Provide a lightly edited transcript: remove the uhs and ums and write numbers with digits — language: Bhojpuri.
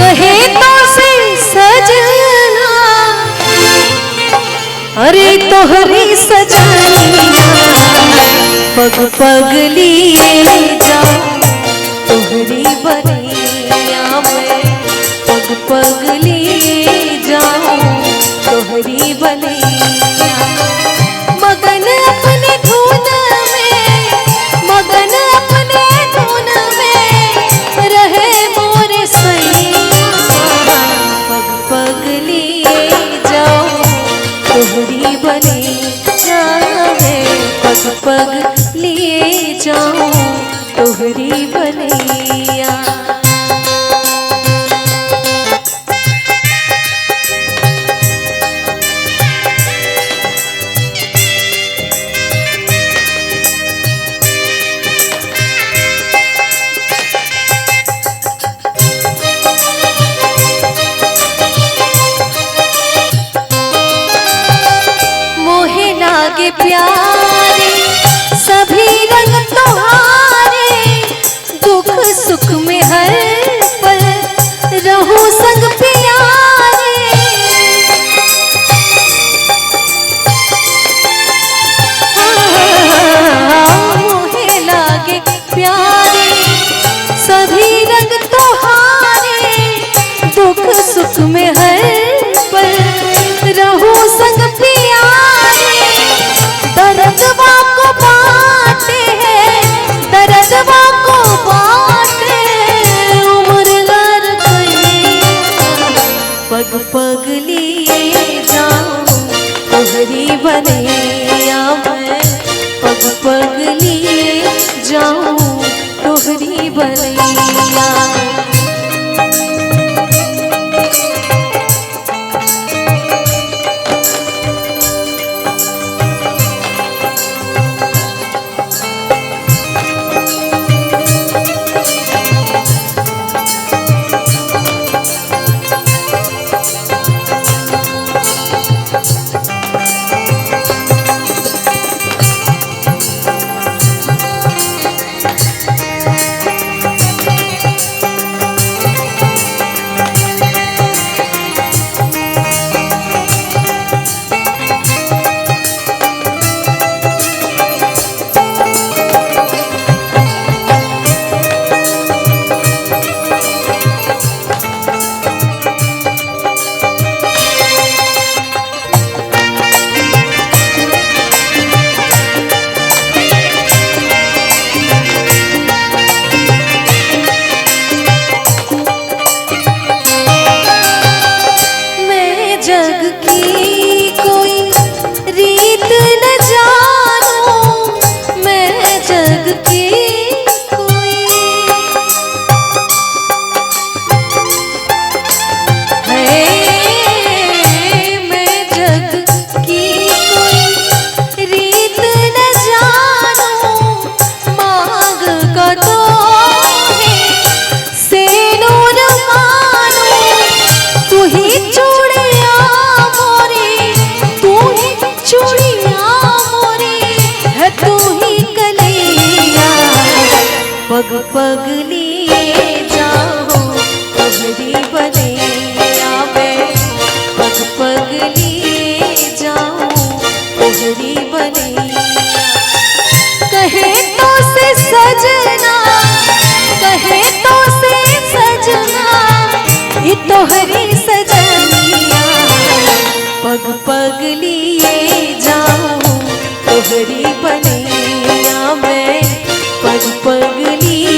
कहे तो से सजना, अरे तोहरी सजनिया पग पग लिए जाओ तोहरी बनिया में, पग पग लिए जाओ तोहरी बनिया। मगन अपने धुन में, मगन अपने धुन में रहे मोरे सैया, पग पग लिए जाओ तोहरी बनिया में, पग पग लिए जाओ तोहरी बनिया। मोहे लागे प्यारे सभी रंग तुम्हारे, दुख सुख में हर पल रहूं संग प्यारे। मोहे लागे प्यारे सभी रंग तुम्हारे, दुख सुख में हर पल रहूं संग प्यारे। दर्दवा को बांटे हैं, दर्दवा को बांटे उम्र भर गई, पग पग लिए जाओ तोहरी बनिया में, पग पग लिए जाओ तोहरी बनिया। पग पग लिए जाओ तोहरी बनिया में, पग पग लिए जाओ तोहरी बनिया। कहे तो से सजना, कहे तो से सजना ये तोहरी सजनिया, पग पग लिए जाओ तोहरी बनिया में, पग पग लिए